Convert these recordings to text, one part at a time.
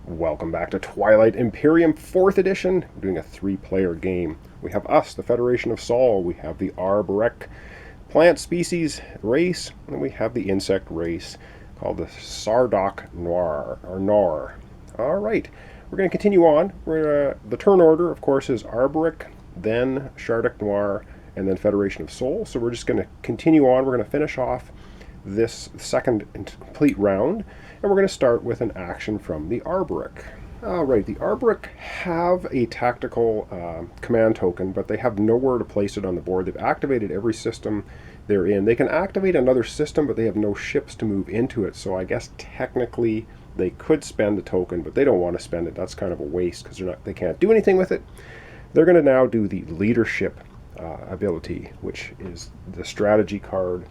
Welcome back to Twilight Imperium 4th edition. We're doing a 3-player game. We have us, the Federation of Sol. We have the Arborec plant species race, and we have the insect race called the Sardoc Noir, or Nor. Alright, we're going to continue on. The turn order, of course, is Arborec, then Sardoc Noir, and then Federation of Sol. So we're just going to continue on. We're going to finish off this second and complete round, and we're going to start with an action from the Arborec. Alright, the Arborec have a tactical command token, but they have nowhere to place it on the board. They've activated every system they're in. They can activate another system, but they have no ships to move into it, so I guess technically they could spend the token, but they don't want to spend it. That's kind of a waste because they can't do anything with it. They're going to now do the leadership ability, which is the strategy card,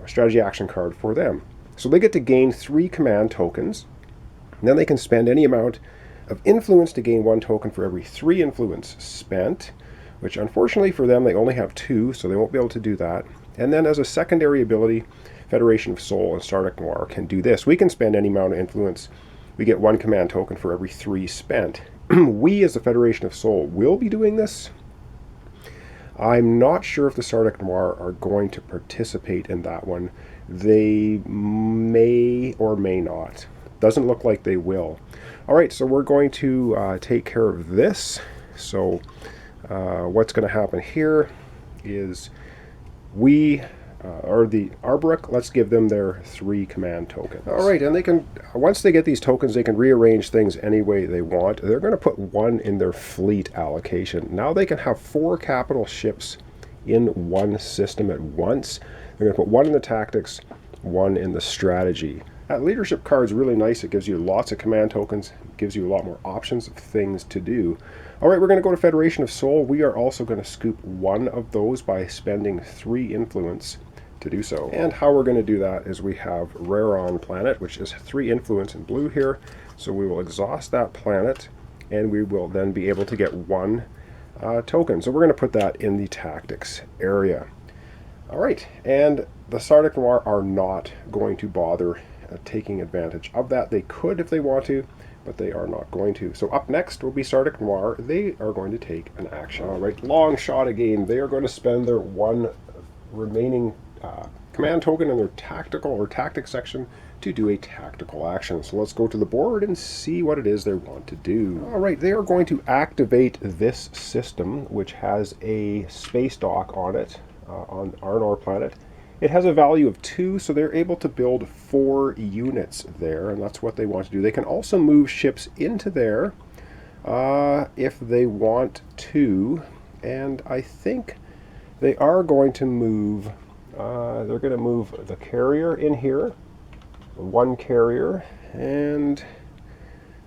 strategy action card for them. So they get to gain 3 command tokens. And then they can spend any amount of influence to gain 1 token for every 3 influence spent, which unfortunately for them they only have 2, so they won't be able to do that. And then as a secondary ability, Federation of Sol and Sardoc Noir can do this. We can spend any amount of influence. We get 1 command token for every 3 spent. We as the Federation of Sol will be doing this. I'm not sure if the Sardoc Noir are going to participate in that one. They may or may not. Doesn't look like they will. Alright, so we're going to take care of this. So what's going to happen here is the Arborec, let's give them their 3 command tokens. Alright, and they can, once they get these tokens, they can rearrange things any way they want. They're going to put 1 in their fleet allocation. Now they can have 4 capital ships in one system at once. They're going to put 1 in the tactics, 1 in the strategy. That leadership card is really nice. It gives you lots of command tokens. It gives you a lot more options of things to do. Alright, we're going to go to Federation of Sol. We are also going to scoop 1 of those by spending 3 influence to do so. And how we're going to do that is we have Raron planet, which is 3 influence in blue here. So we will exhaust that planet, and we will then be able to get 1 token. So we're going to put that in the tactics area. Alright, and the Sardoc Noir are not going to bother taking advantage of that. They could if they want to, but they are not going to. So up next will be Sardoc Noir. They are going to take an action. Alright, long shot again. They are going to spend their 1 remaining command token in their tactical or tactic section to do a tactical action. So let's go to the board and see what it is they want to do. Alright, they are going to activate this system, which has a space dock on it, on Arnor planet. It has a value of 2, so they're able to build 4 units there, and that's what they want to do. They can also move ships into there if they want to, and I think they are going to move, they're going to move the carrier in here, 1 carrier, and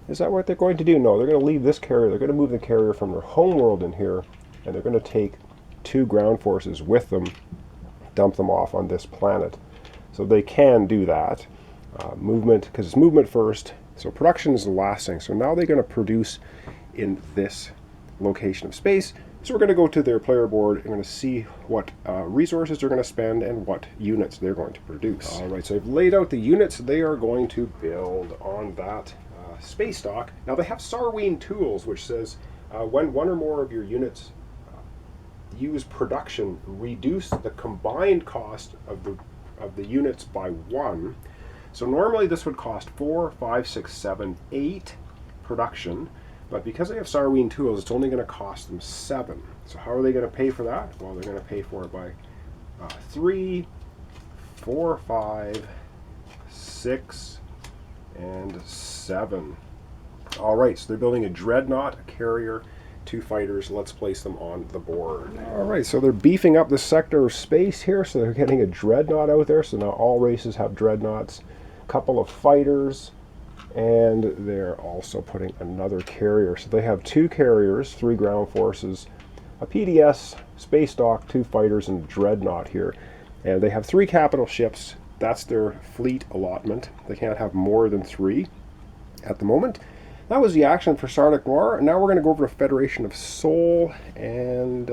is that what they're going to do? No, they're going to leave this carrier. They're going to move the carrier from their homeworld in here, and they're going to take 2 ground forces with them, dump them off on this planet. So they can do that. Movement, because it's movement first, so production is the last thing. So now they're going to produce in this location of space. So we're going to go to their player board and going to see what resources they're going to spend and what units they're going to produce. Alright, so I've laid out the units they are going to build on that space dock. Now they have Sarween tools, which says when 1 or more of your units use production, reduce the combined cost of the units by 1. So normally this would cost 4, 5, 6, 7, 8 production, but because they have Sarween tools, it's only going to cost them 7. So how are they going to pay for that? Well, they're going to pay for it by 3, 4, 5, 6, and 7. Alright, so they're building a Dreadnought, a carrier, 2 fighters. Let's place them on the board. Alright, so they're beefing up the sector of space here, so they're getting a Dreadnought out there. So now all races have Dreadnoughts, a couple of fighters, and they're also putting another carrier. So they have 2 carriers, 3 ground forces, a PDS, space dock, 2 fighters, and a Dreadnought here. And they have 3 capital ships. That's their fleet allotment. They can't have more than 3 at the moment. That was the action for Sardoc Noir. Now we're going to go over to Federation of Sol, and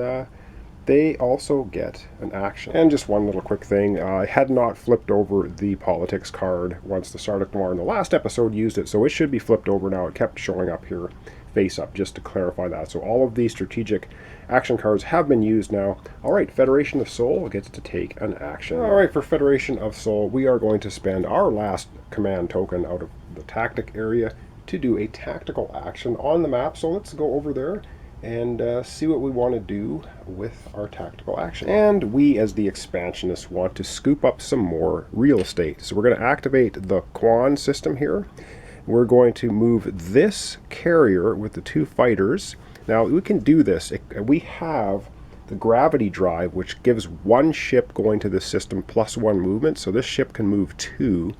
they also get an action. And just one little quick thing, I had not flipped over the politics card once the Sardic Noir in the last episode used it, so it should be flipped over now. It kept showing up here face up, just to clarify that. So all of these strategic action cards have been used now. Alright, Federation of Soul gets to take an action. Alright, for Federation of Soul, we are going to spend our last command token out of the tactic area to do a tactical action on the map. So let's go over there and see what we want to do with our tactical action. And we, as the expansionists, want to scoop up some more real estate. So we're going to activate the Quan system here. We're going to move this carrier with the 2 fighters. Now, we can do this. We have the gravity drive, which gives 1 ship going to this system plus 1 movement. So this ship can move 2.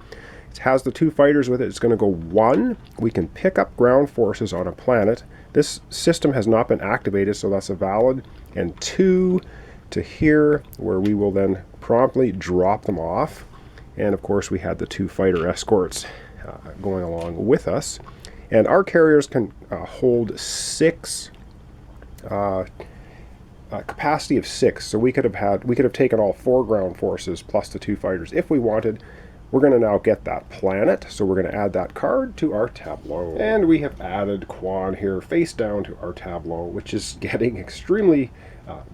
It has the 2 fighters with it. It's going to go 1. We can pick up ground forces on a planet. This system has not been activated, so that's a valid. And 2 to here, where we will then promptly drop them off. And of course, we had the 2 fighter escorts going along with us. And our carriers can hold 6, capacity of 6. So we could have taken all 4 ground forces plus the 2 fighters if we wanted. We're going to now get that planet, so we're going to add that card to our tableau. And we have added Quan here face down to our tableau, which is getting extremely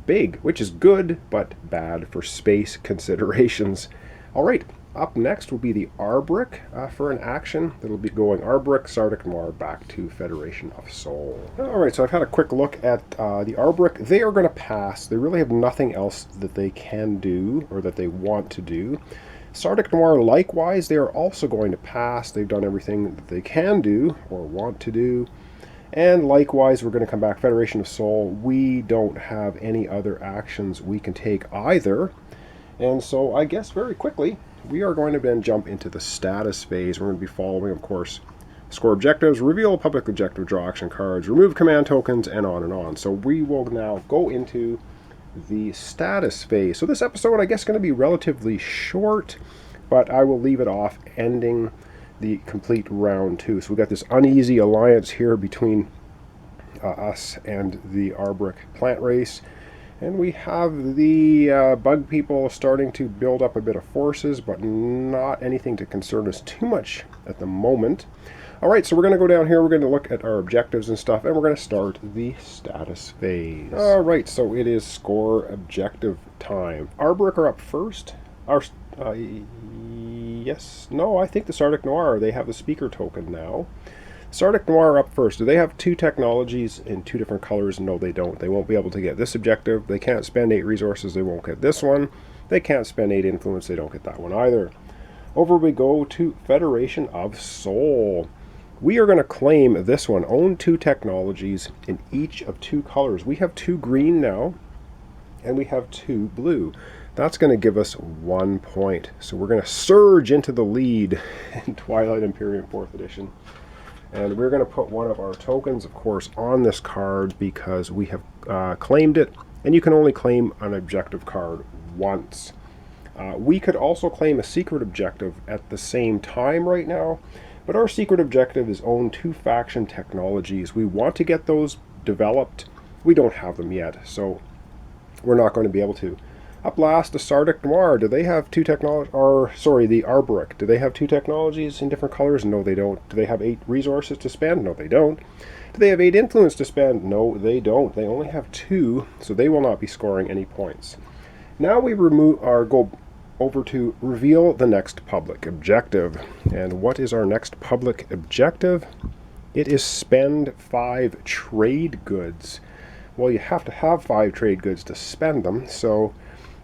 big, which is good, but bad for space considerations. Alright, up next will be the Arbrick for an action. It'll be going Arbrick, Sardic Noir, back to Federation of Soul. Alright, so I've had a quick look at the Arbrick. They are going to pass. They really have nothing else that they can do, or that they want to do. Sardic Noir, likewise, they are also going to pass. They've done everything that they can do, or want to do. And likewise, we're going to come back Federation of Soul. We don't have any other actions we can take either. And so I guess very quickly, we are going to then jump into the status phase. We're going to be following, of course, score objectives, reveal a public objective, draw action cards, remove command tokens, and on and on. So we will now go into the status phase. So this episode, I guess, is going to be relatively short, but I will leave it off ending the complete round 2. So we've got this uneasy alliance here between us and the Arbrick plant race. And we have the bug people starting to build up a bit of forces, but not anything to concern us too much at the moment. Alright, so we're going to go down here, we're going to look at our objectives and stuff, and we're going to start the status phase. Alright, so it is score objective time. Arbrick are up first. Yes, no, I think the Sardic Noir, they have the speaker token now. Sardic Noir are up first. Do they have 2 technologies in 2 different colors? No, they don't. They won't be able to get this objective. They can't spend 8 resources. They won't get this one. They can't spend 8 influence. They don't get that one either. Over we go to Federation of Soul. We are going to claim this one. Own 2 technologies in each of 2 colors. We have 2 green now, and we have 2 blue. That's going to give us 1 point. So we're going to surge into the lead in Twilight Imperium 4th edition. And we're going to put one of our tokens, of course, on this card because we have claimed it. And you can only claim an objective card once. We could also claim a secret objective at the same time right now. But our secret objective is own 2 faction technologies. We want to get those developed. We don't have them yet, so we're not going to be able to. Up last, the Sardic Noir. Do they have 2 technologies? Or, sorry, the Arbrick. Do they have 2 technologies in different colors? No, they don't. Do they have 8 resources to spend? No, they don't. Do they have 8 influence to spend? No, they don't. They only have 2, so they will not be scoring any points. Now we go over to reveal the next public objective. And what is our next public objective? It is spend 5 trade goods. Well, you have to have 5 trade goods to spend them, so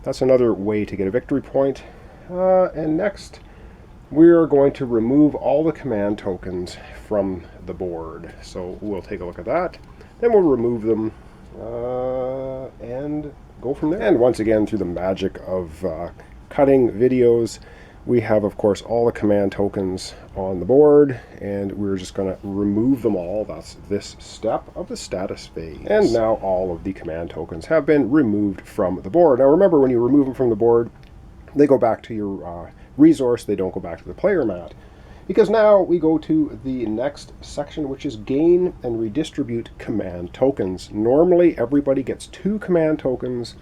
that's another way to get a victory point. And next, we're going to remove all the command tokens from the board. So we'll take a look at that. Then we'll remove them and go from there. And once again, through the magic of cutting videos, we have, of course, all the command tokens on the board, and we're just going to remove them all. That's this step of the status phase. And now all of the command tokens have been removed from the board. Now remember, when you remove them from the board, they go back to your resource. They don't go back to the player mat. Because now we go to the next section, which is gain and redistribute command tokens. Normally, everybody gets 2 command tokens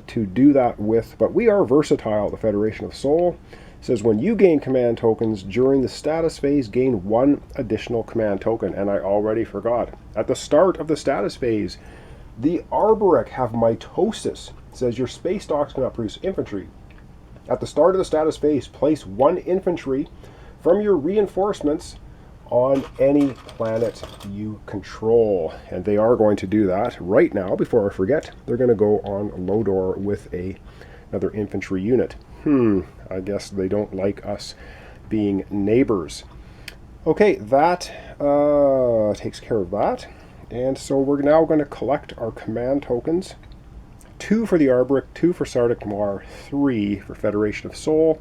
to do that with, but we are versatile at the Federation of Soul. It says when you gain command tokens during the status phase, gain 1 additional command token. And I already forgot. At the start of the status phase, the Arborec have mitosis. It says your space docks cannot produce infantry. At the start of the status phase, place 1 infantry from your reinforcements on any planet you control. And they are going to do that right now. Before I forget, they're going to go on Lodor with another infantry unit. I guess they don't like us being neighbors. Okay, that takes care of that. And so we're now going to collect our command tokens. 2 for the Arborec, 2 for Sardic Noir, 3 for Federation of Soul,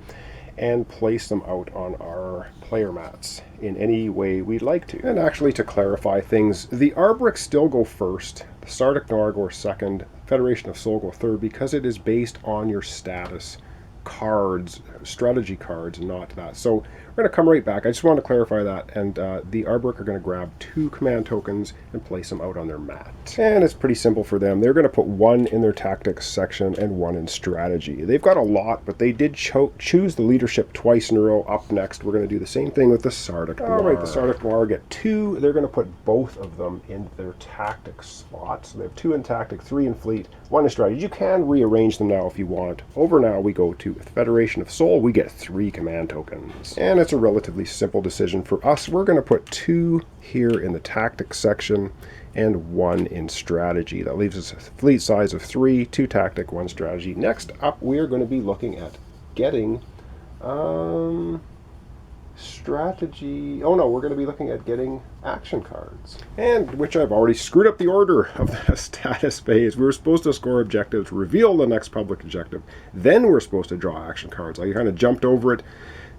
and place them out on our player mats in any way we'd like to. And actually, to clarify things, the Arborec still go first, the Sardic Noir go second, Federation of Soul go third, because it is based on your status cards, strategy cards, not that. So we're going to come right back. I just want to clarify that. And the Arborec are going to grab 2 command tokens and place them out on their mat. And it's pretty simple for them. They're going to put 1 in their tactics section and 1 in strategy. They've got a lot, but they did choose the leadership twice in a row. Up next, we're going to do the same thing with the Sardic Noir. All right, the Sardic Noir get 2. They're going to put both of them in their tactics spots. So they have 2 in tactic, 3 in fleet, 1 in strategy. You can rearrange them now if you want. Over now, we go to Federation of Soul. We get 3 command tokens. And it's a relatively simple decision for us. We're going to put 2 here in the tactics section and 1 in strategy. That leaves us a fleet size of 3, 2 tactic, 1 strategy. Next up, we are going to be looking at getting strategy. Oh no, we're going to be looking at getting action cards. And which I've already screwed up the order of the status phase. We were supposed to score objectives, reveal the next public objective, then we're supposed to draw action cards. I kind of jumped over it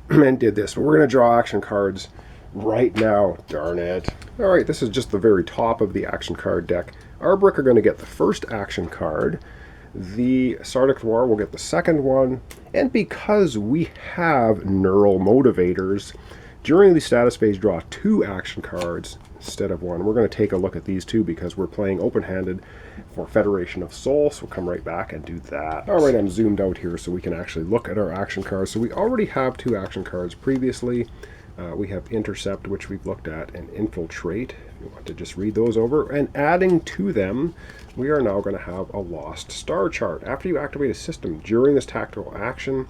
and did this, but we're going to draw action cards right now. Darn it. Alright, this is just the very top of the action card deck. Arborec are going to get the first action card. The Sardic Noir will get the second one. And because we have neural motivators, during the status phase, draw 2 action cards instead of 1. We're going to take a look at these 2 because we're playing open-handed for Federation of Soul, so we'll come right back and do that. Alright, I'm zoomed out here so we can actually look at our action cards. So we already have 2 action cards previously. We have Intercept, which we've looked at, and Infiltrate, if you want to just read those over. And adding to them, we are now going to have a Lost Star chart. After you activate a system during this tactical action,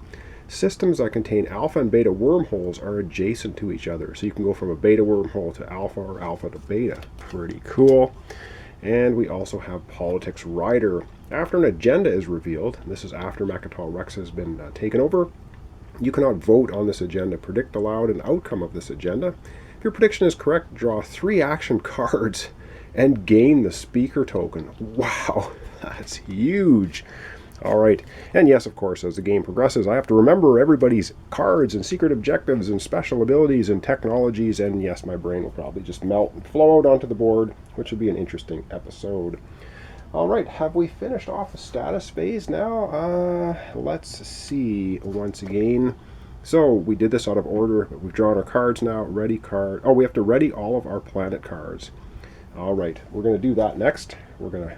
systems that contain alpha and beta wormholes are adjacent to each other. So you can go from a beta wormhole to alpha or alpha to beta. Pretty cool. And we also have Politics Rider. After an agenda is revealed, and this is after Mechatol Rex has been taken over, you cannot vote on this agenda. Predict aloud an outcome of this agenda. If your prediction is correct, draw 3 action cards and gain the speaker token. Wow, that's huge. All right, and yes, of course, as the game progresses, I have to remember everybody's cards and secret objectives and special abilities and technologies, and yes, my brain will probably just melt and flow out onto the board, which will be an interesting episode. All right, have we finished off the status phase now? Let's see once again. So we did this out of order, but we've drawn our cards now. Ready card. Oh, we have to ready all of our planet cards. All right, we're going to do that next. We're going to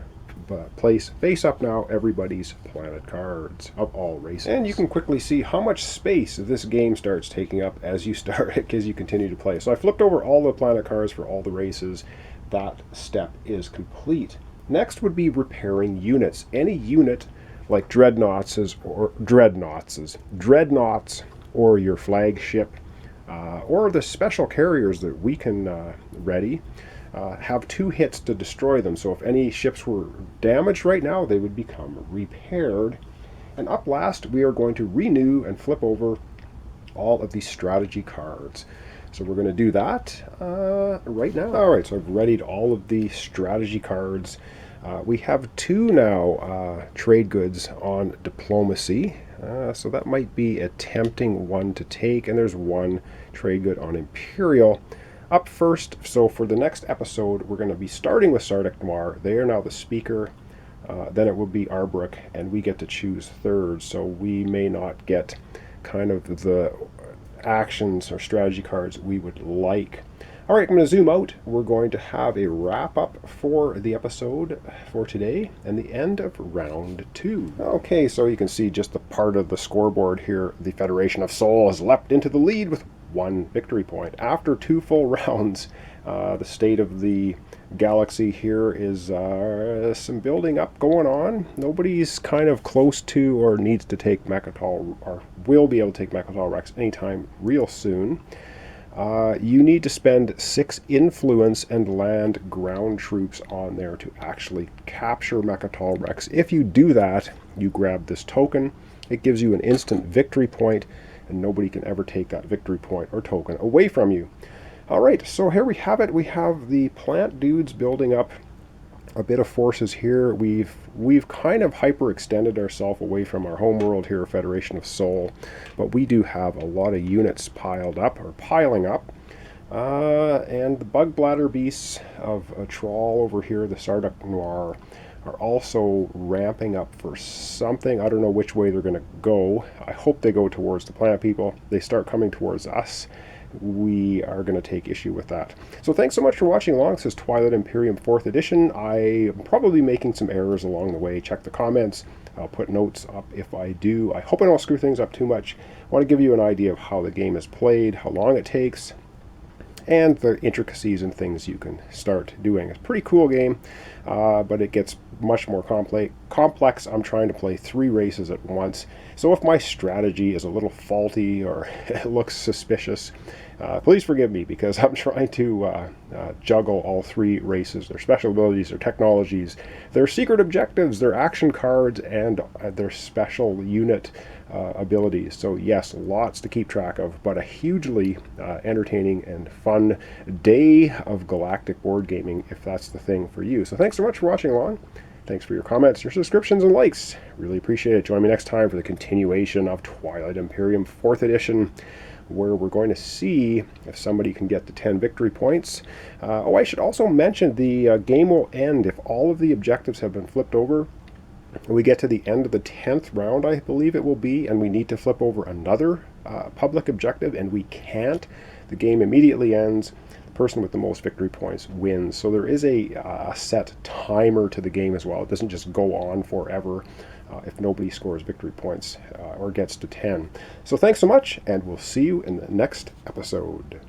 place face up now everybody's planet cards of all races. And you can quickly see how much space this game starts taking up as you continue to play. So I flipped over all the planet cards for all the races. That step is complete. Next would be repairing units. Any unit like Dreadnoughts or your flagship or the special carriers that we can ready have 2 hits to destroy them. So if any ships were damaged right now, they would become repaired. And up last, we are going to renew and flip over all of the strategy cards. So we're going to do that right now. All right, so I've readied all of the strategy cards. We have 2 now trade goods on diplomacy. So that might be a tempting one to take. And there's 1 trade good on Imperial. Up first, so for the next episode, we're going to be starting with Sardic Noir. They are now the speaker. Then it will be Arborec, and we get to choose third. So we may not get kind of the actions or strategy cards we would like. All right, I'm going to zoom out. We're going to have a wrap up for the episode for today and the end of round 2. Okay, so you can see just the part of the scoreboard here. The Federation of Sol has leapt into the lead with 1 victory point. After 2 full rounds, the state of the galaxy here is some building up going on. Nobody's kind of close to or needs to take Mechatol, or will be able to take Mechatol Rex anytime real soon. You need to spend 6 influence and land ground troops on there to actually capture Mechatol Rex. If you do that, you grab this token. It gives you an instant victory point, and nobody can ever take that victory point or token away from you. Alright, so here we have it. We have the plant dudes building up a bit of forces here. We've kind of hyperextended ourselves away from our homeworld here, Federation of Sol, but we do have a lot of units piling up. And the bug bladder beasts of Trawl over here, the Sardak Noir, are also ramping up for something. I don't know which way they're going to go. I hope they go towards the plant people. They start coming towards us, we are going to take issue with that. So thanks so much for watching along. This is Twilight Imperium 4th edition. I am probably making some errors along the way. Check the comments. I'll put notes up if I do. I hope I don't screw things up too much. I want to give you an idea of how the game is played, how long it takes, and the intricacies and things you can start doing. It's a pretty cool game, but it gets much more complex. I'm trying to play 3 races at once, so if my strategy is a little faulty or it looks suspicious, please forgive me, because I'm trying to juggle all 3 races, their special abilities, their technologies, their secret objectives, their action cards, and their special unit abilities. So yes, lots to keep track of, but a hugely entertaining and fun day of galactic board gaming, if that's the thing for you. So thanks so much for watching along. Thanks for your comments, your subscriptions, and likes. Really appreciate it. Join me next time for the continuation of Twilight Imperium 4th edition, where we're going to see if somebody can get to 10 victory points. I should also mention the game will end if all of the objectives have been flipped over. We get to the end of the 10th round, I believe it will be, and we need to flip over another public objective, and we can't. The game immediately ends. The person with the most victory points wins. So there is a set timer to the game as well. It doesn't just go on forever if nobody scores victory points or gets to 10. So thanks so much, and we'll see you in the next episode.